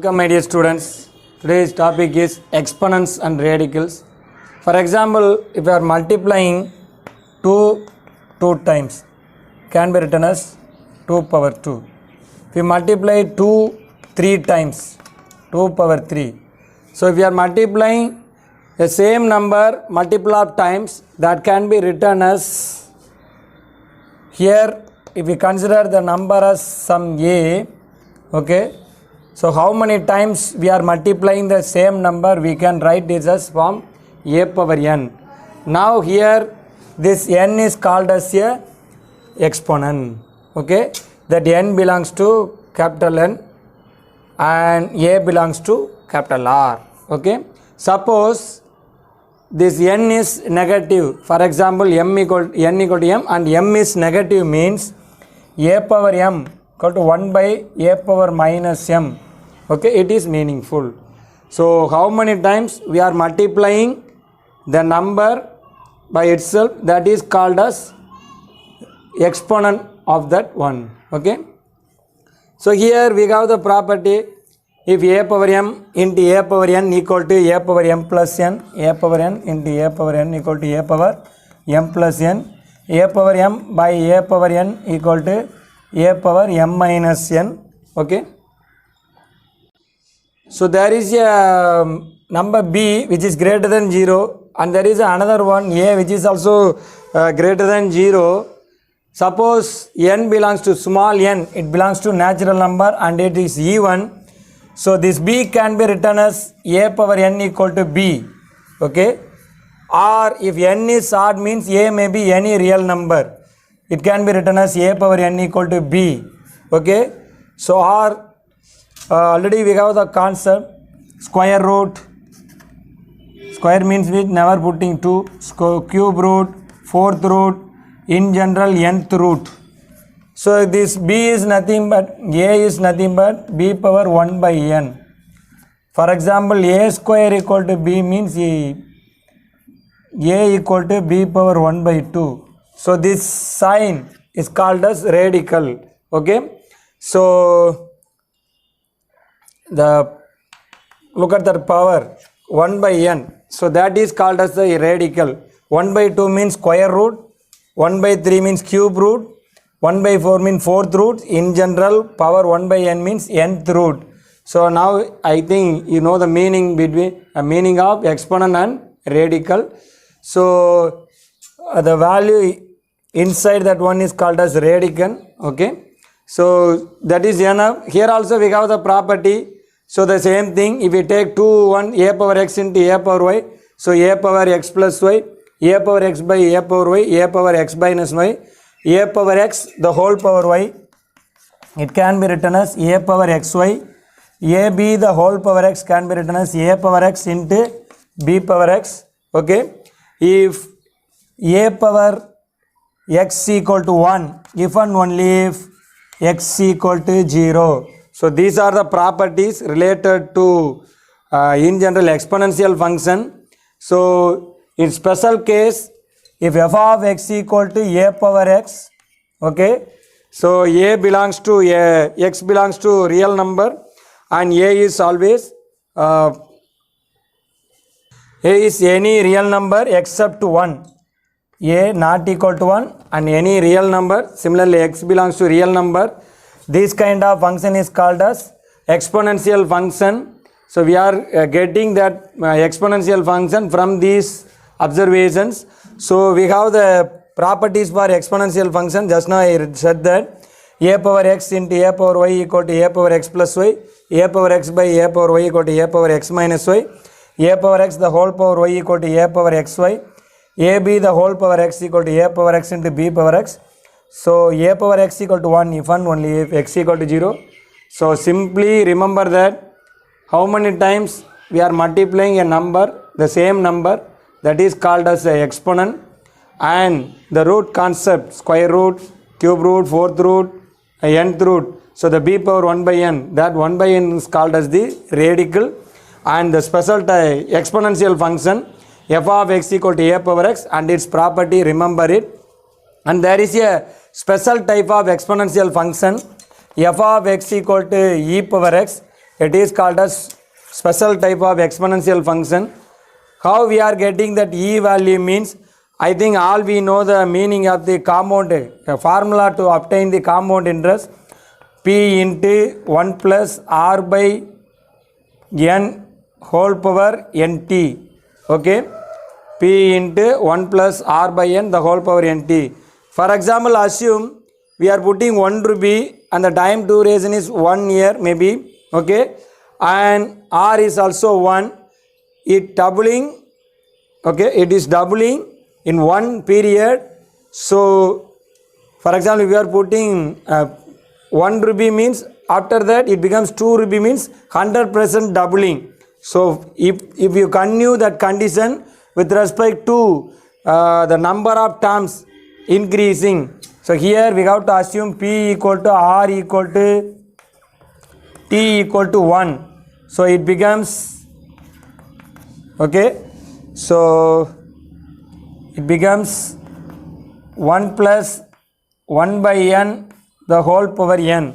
Welcome my dear students. Today's topic is exponents and radicals. For example, if we are multiplying 2 times, can be written as 2 power 2. If we multiply 2 3 times, 2 power 3. So if we are multiplying the same number multiple of times, that can be written as, here if we consider the number as some a, okay, so how many times we are multiplying the same number, we can write this as from a power n. Now here this n is called as a exponent, okay, that n belongs to capital N and a belongs to capital R, okay. Suppose this n is negative, for example n equal to m, and m is negative means a power m equal to 1 by a power minus m, okay, it is meaningful. So how many times we are multiplying the number by itself, that is called as exponent of that one, okay. So here we have the property, if a power m into a power n equal to a power m plus n, a power n into a power n equal to a power m plus n, a power m by a power n equal to a power m minus n, okay. So there is a number b which is greater than 0, and there is another one a which is also greater than 0. Suppose n belongs to small n, it belongs to natural number and it is even. So this b can be written as a power n equal to b, okay. Or if n is odd means a may be any real number, it can be written as a power n equal to b, okay. So or already we have the concept square root. Square means we never putting 2, cube root, fourth root, in general nth root. So this b is nothing but, a is nothing but b power 1 by n. For example, a square equal to b means a equal to b power 1 by 2. So this sign is called as radical, okay. So look at the power 1 by n. So that is called as the radical. 1 by 2 means square root, 1 by 3 means cube root, 1 by 4 means fourth root, in general power 1 by n means nth root. So now I think you know the meaning between meaning of exponent and radical. So the value inside that one is called as radical, okay. So that is enough. Here also we have the property. So the same thing, if we take 2 1 a power x into a power y, so a power x plus y, a power x by a power y, a power x minus y, a power x the whole power y, it can be written as a power xy, ab the whole power x can be written as a power x into b power x, okay. If a power x equal to 1, if and only if x equal to 0. So these are the properties related to in general exponential function. So in special case, if f of x equal to a power x, okay, so a belongs to a, x belongs to real number, and a is always a is any real number except 1, a not equal to 1 and any real number. Similarly x belongs to real number. This kind of function is called as exponential function. So we are getting that exponential function from these observations. So we have the properties for exponential function. Just now I said that a power x into a power y equal to a power x plus y, a power x by a power y equal to a power x minus y, a power x the whole power y equal to a power xy, ab the whole power x equal to a power x into b power x. So a power x equal to 1 if and only if x equal to 0. So simply remember that how many times we are multiplying a number, the same number, that is called as a exponent, and the root concept square root, cube root, fourth root, nth root. So the b power 1 by n, that 1 by n is called as the radical, and the special exponential function f of x equal to a power x and its property, remember it. And there is a special type of exponential function f of x equal to e power x, It is called as special type of exponential function. How we are getting that e value means, I think all we know the meaning of the compound, the formula to obtain the compound interest, p into 1 plus r by n whole power nt. Okay, p into 1 plus r by n the whole power nt. For example, assume we are putting 1 rupee and the time duration is 1 year maybe. Okay, and r is also 1. It doubling. Okay, it is doubling in 1 period. So for example, if we are putting 1 rupee means after that it becomes 2 rupee means 100% doubling. So if you continue that condition with respect to the number of terms increasing, so here we have to assume p equal to r equal to t equal to 1. So it becomes, okay, so it becomes 1 plus 1 by n the whole power n.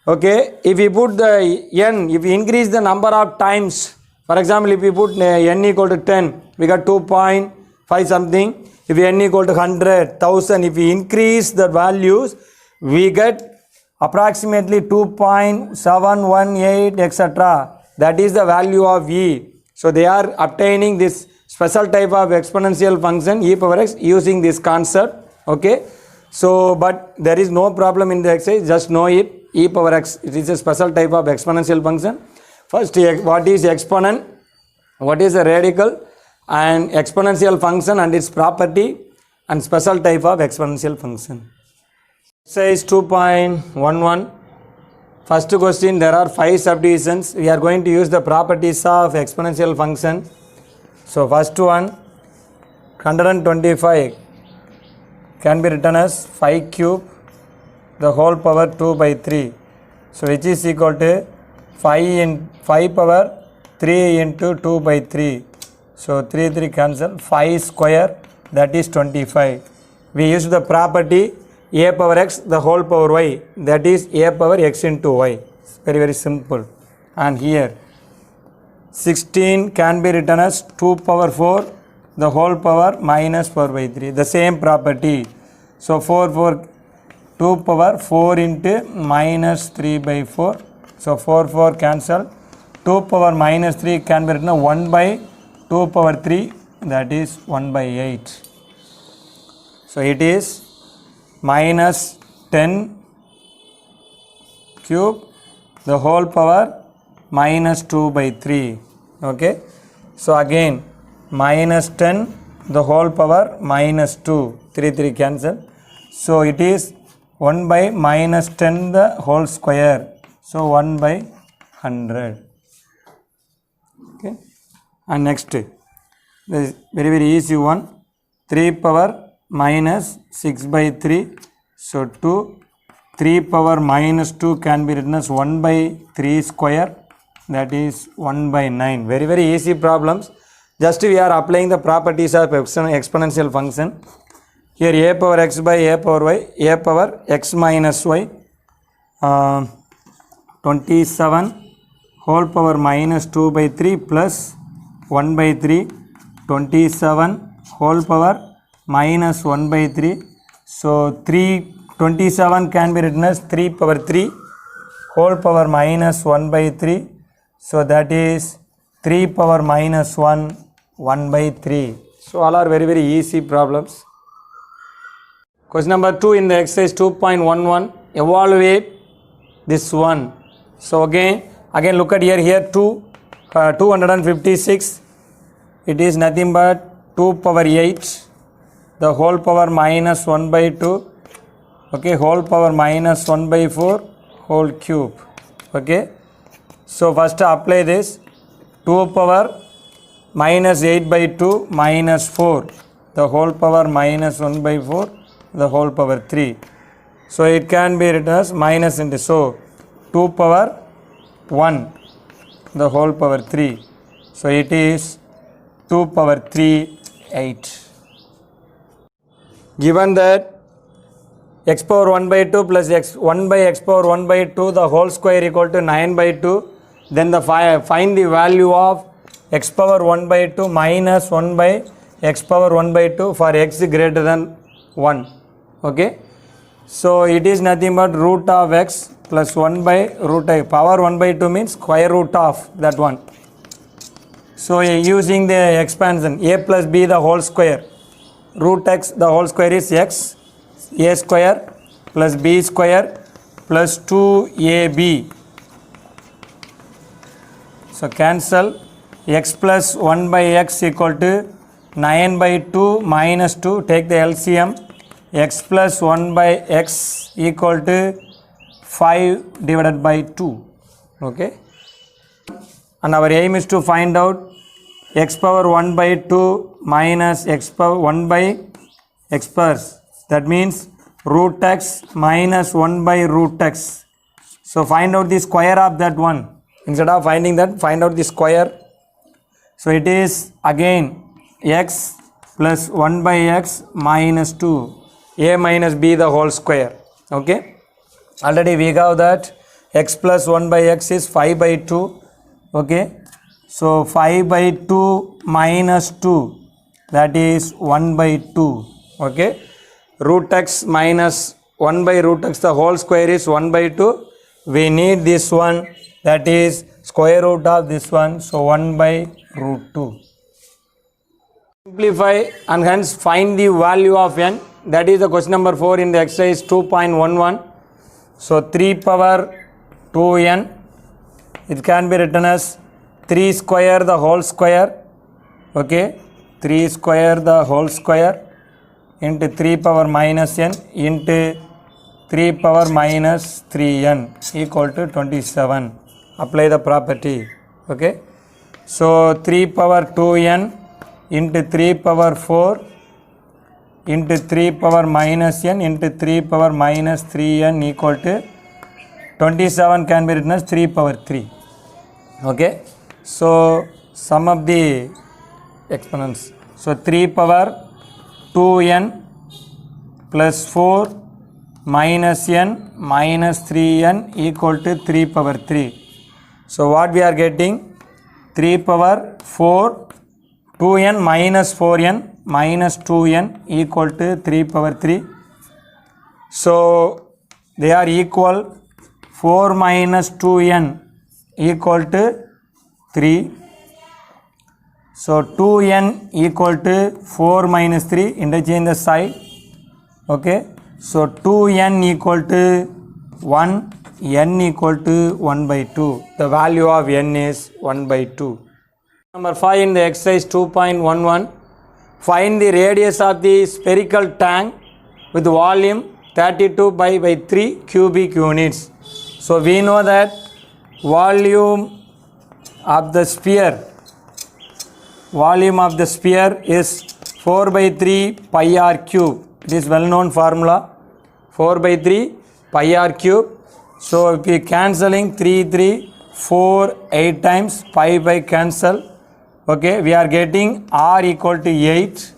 Okay, if we put the n, if we increase the number of times, for example, if we put n equal to 10, we got 2.5 something. If n equal to 100, 1000, if we increase the values, we get approximately 2.718 etc. That is the value of e. So they are obtaining this special type of exponential function e power x using this concept. Okay, so but there is no problem in the exercise, just know it, e power x, it is a special type of exponential function. First, what is exponent, what is a radical, and exponential function and its property, and special type of exponential function. Exercise 2.11. First question, there are 5 subdivisions. We are going to use the properties of exponential function. So first one, 125 can be written as 5 cube the whole power 2 by 3. So which is equal to 5 power 3 into 2 by 3. So 3 cancel, 5 square, that is 25. We use the property a power x the whole power y, that is a power x into y. It's very simple. And here 16 can be written as 2 power 4 the whole power minus 4 by 3, the same property. So 2 power 4 into minus 3 by 4. So 4 cancel, 2 power minus 3 can be written 1 by 2 power 3, that is 1 by 8. So it is minus 10 cube the whole power minus 2 by 3. Okay, so again minus 10 the whole power minus 2, 3 cancel. So it is 1 by minus 10 the whole square. So 1 by 100. Okay, and next, this is very easy one, 3 power minus 6 by 3. So 3 power minus 2 can be written as 1 by 3 square, that is 1 by 9. Very easy problems. Just we are applying the properties of exponential function. Here a power x by a power y, a power x minus y, 27 whole power minus 2 by 3 plus 1 by 3, 27 whole power minus 1 by 3. So 27 can be written as 3 power 3 whole power minus 1 by 3. So that is 3 power minus 1, 1 by 3. So all are very easy problems. Question number 2 in the exercise 2.11, evaluate this one. So again look at here 256, it is nothing but 2 power 8 the whole power minus 1 by 2, okay, whole power minus 1 by 4 whole cube. Okay, so first apply this, 2 power minus 8 by 2 minus 4 the whole power minus 1 by 4 the whole power 3. So it can be written as minus into, so 2 power 1 the whole power 3. So it is 2 power 3, 8. Given that x power 1 by 2 plus 1 by x power 1 by 2 the whole square equal to 9 by 2. then find the value of x power 1 by 2 minus 1 by x power 1 by 2 for x greater than 1. Okay. So it is nothing but root of x plus 1 by root I. Power 1 by 2 means square root of that one. So using the expansion a plus b the whole square, root x the whole square is x, a square plus b square plus 2ab. So cancel, x plus 1 by x equal to 9 by 2 minus 2, take the LCM, x plus 1 by x equal to 5 divided by 2. Okay. And our aim is to find out x power 1 by 2 minus x power 1 by x plus. That means root x minus 1 by root x. So find out the square of that one. Instead of finding that, find out the square. So it is again x plus 1 by x minus 2, a minus b the whole square. Okay. Already we got that x plus 1 by x is 5 by 2. Okay. So 5 by 2 minus 2, that is 1 by 2. Okay. Root x minus 1 by root x the whole square is 1 by 2. We need this one, that is square root of this one. So 1 by root 2. Simplify and hence find the value of n. That is the question number 4 in the exercise 2.11. So 3 power 2n, it can be written as 3 square the whole square. Okay. 3 square the whole square into 3 power minus n into 3 power minus 3n equal to 27. Apply the property. Okay. So 3 power 2n into 3 power 4 into 3 power minus n into 3 power minus 3n equal to 27 can be written as 3 power 3. Okay. So sum of the exponents. So 3 power 2n plus 4 minus n minus 3n equal to 3 power 3. So what we are getting? 3 power 4 2n minus 4n minus 2n equal to 3 power 3. So they are equal. 4 minus 2n equal to 3. So 2n equal to 4 minus 3, interchange the side. Okay. So 2n equal to 1, n equal to 1 by 2. The value of n is 1 by 2. Number 5 in the exercise 2.11. Find the radius of the spherical tank with volume 32 by 3 cubic units. So we know that volume of the sphere is 4 by 3 pi r cube. It is well known formula, 4 by 3 pi r cube. So if we cancelling 3, 4, 8 times, pi by cancel. Okay, we are getting r equal to 8.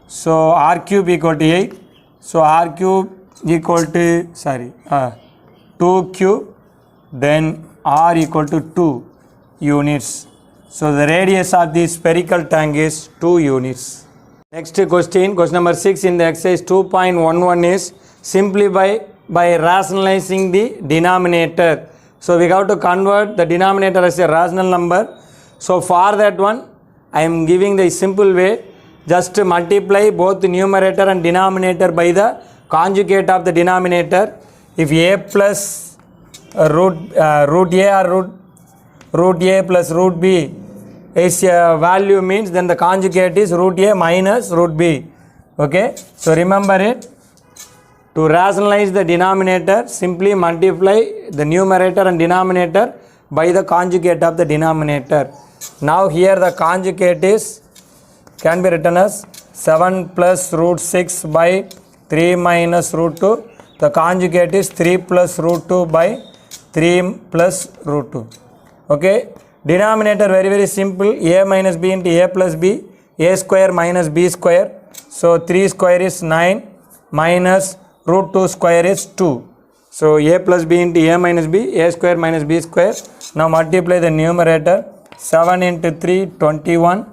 So r cube equal to 8. So r cube equal to 2 cube, then r equal to 2 units. So the radius of the spherical tank is 2 units. Next question number 6 in the exercise 2.11 is simplify by rationalizing the denominator. So we have to convert the denominator as a rational number. So for that one, I am giving the simple way. Just multiply both the numerator and denominator by the conjugate of the denominator. If a plus root a or root a plus root b is a value means, then the conjugate is root a minus root b. Okay. So remember it. To rationalize the denominator, simply multiply the numerator and denominator by the conjugate of the denominator. Now here the conjugate is can be written as 7 plus root 6 by 3 minus root 2. The conjugate is 3 plus root 2 by 3 plus root 2. Okay. Denominator very simple, a minus b into a plus b, a square minus b square. So 3 square is 9 minus root 2 square is 2. So a plus b into a minus b, a square minus b square. Now multiply the numerator. 7 into 3, 21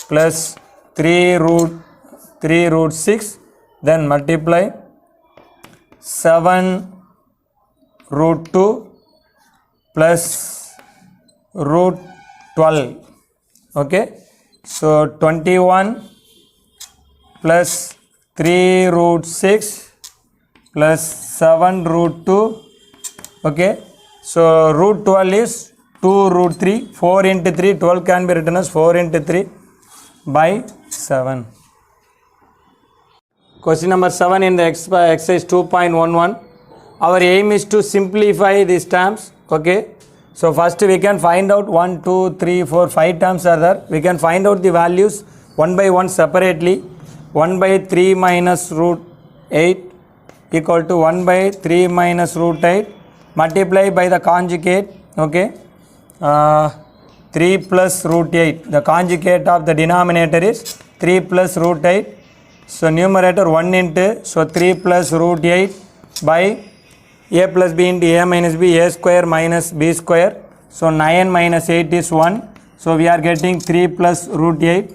plus 3 root 6. Then multiply 7 root 2 plus root 12. Okay. So 21 plus 3 root 6 plus 7 root 2. Okay. So root 12 is 2 root 3. 4 into 3, 12 can be written as 4 into 3 by 7. Question number 7 in the exercise 2.11. Our aim is to simplify these terms. Okay. So first we can find out 1, 2, 3, 4, 5 terms are there. We can find out the values one by one separately. 1 by 3 minus root 8 equal to 1 by 3 minus root 8 multiply by the conjugate. Okay. 3 plus root 8. The conjugate of the denominator is 3 plus root 8. So numerator 1 into, so 3 plus root 8 by a plus b into a minus b, a square minus b square. So 9 minus 8 is 1. So we are getting 3 plus root 8.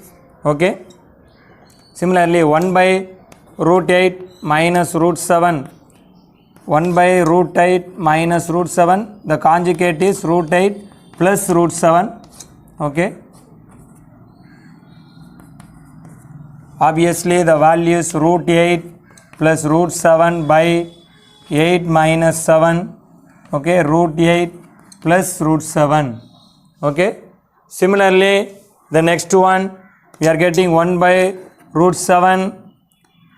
Okay. Similarly 1 by root 8 minus root 7. 1 by root 8 minus root 7. The conjugate is root 8 plus root 7. Okay. Obviously the value is root 8 plus root 7 by 8 minus 7. Okay. Root 8 plus root 7. Okay. Similarly the next one we are getting 1 by root 7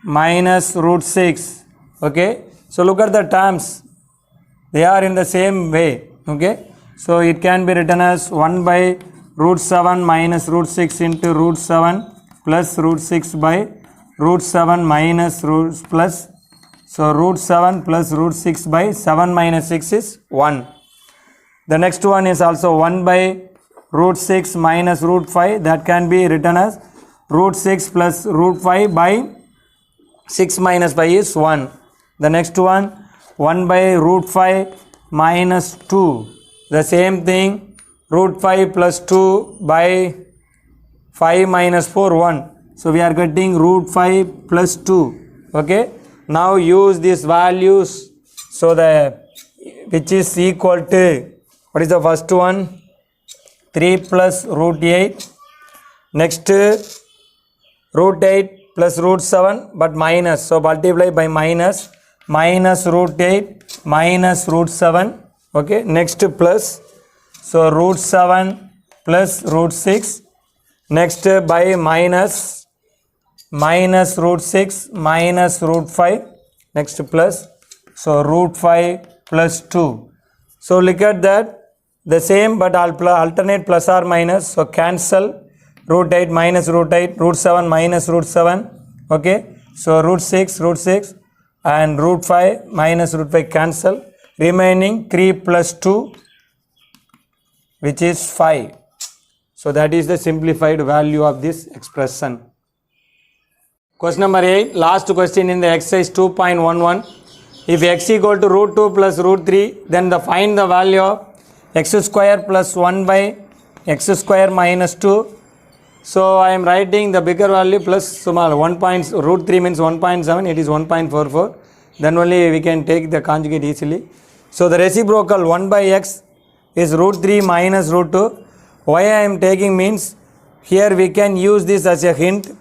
minus root 6. Okay. So look at the terms, they are in the same way. Okay. So it can be written as 1 by root 7 minus root 6 into root 7 plus root 6 by root 7 minus root plus. So root 7 plus root 6 by 7 minus 6 is 1. The next one is also 1 by root 6 minus root 5, that can be written as root 6 plus root 5 by 6 minus 5 is 1. The next one 1 by root 5 minus 2, the same thing, root 5 plus 2 by 5 minus 4 1. So we are getting root 5 plus 2. Okay. Now use these values, so the which is equal to, what is the first one, 3 plus root 8. Next root 8 plus root 7 but minus, so multiply by minus root 8 minus root 7. Okay. Next plus, so root 7 plus root 6. Next by minus root 6 minus root 5. Next plus, so root 5 plus 2. So look at that, the same but alternate plus or minus. So cancel root 8 minus root 8, root 7 minus root 7. Okay. So root 6 and root 5 minus root 5 cancel. Remaining 3 plus 2, which is 5. So that is the simplified value of this expression. Question number 8, last question in the exercise 2.11. If x equal to root 2 plus root 3, then find the value of x square plus 1 by x square minus 2. So I am writing the bigger value plus small, root 3 means 1.7, it is 1.44. Then only we can take the conjugate easily. So the reciprocal 1 by x is root 3 minus root 2. Why I am taking means, here we can use this as a hint.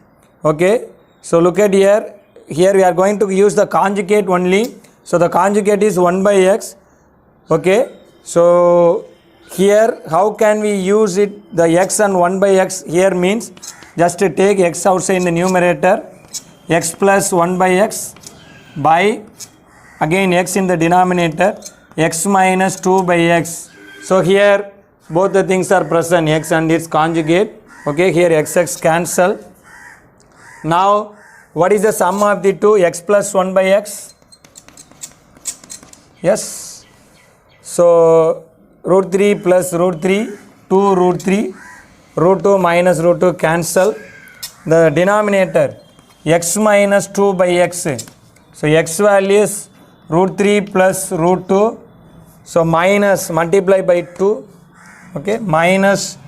Okay. So look at here we are going to use the conjugate only. So the conjugate is 1 by x. Okay. So here how can we use it, the x and 1 by x here means, just to take x outside in the numerator, x plus 1 by x by again x in the denominator, x minus 2 by x. So here both the things are present, x and its conjugate. Okay. Here x cancel. Now what is the sum of the two, x plus 1 by x? Yes. So root 3 plus root 3, 2 root 3, root 2 minus root 2 cancel. The denominator x minus 2 by x. So x value is root 3 plus root 2. So minus, multiply by 2. Okay, minus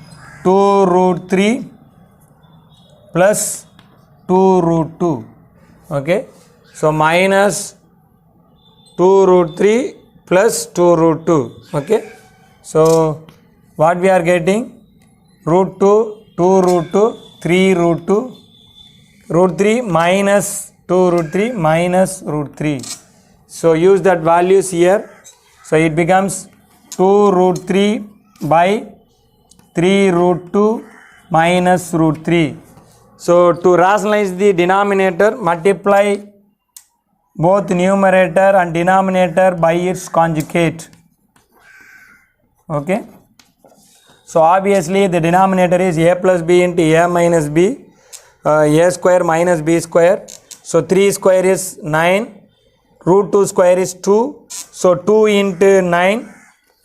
2 root 3 plus 2 root 2. Okay, so minus 2 root 3 plus 2 root 2. Okay, so what we are getting? Root 2, 2 root 2, 3 root 2, root 3 minus 2 root 3 minus root 3. So use that values here. So it becomes 2 root 3 by 3 root 2 minus root 3. So to rationalize the denominator, multiply both numerator and denominator by its conjugate. Okay. So obviously the denominator is a plus b into a minus b, a square minus b square. So 3 square is 9, root 2 square is 2. So 2 into 9,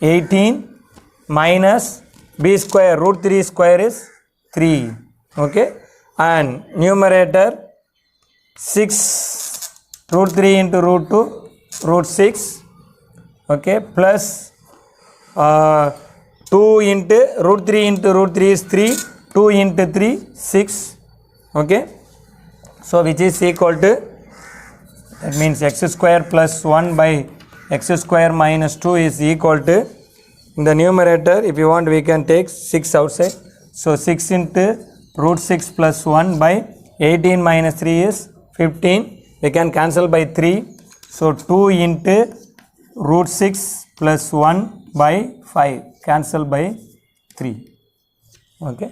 18 minus b square, root 3 square is 3. Okay. And numerator 6, root 3 into root 2, root 6. Okay. Plus 2 into root 3 into root 3 is 3, 2 into 3, 6. Okay. So which is equal to, that means x square plus 1 by x square minus 2 is equal to, in the numerator if you want we can take 6 outside. So 6 into root 6 plus 1 by 18 minus 3 is 15. We can cancel by 3. So 2 into root 6 plus 1 by 5. Cancel by 3. Okay.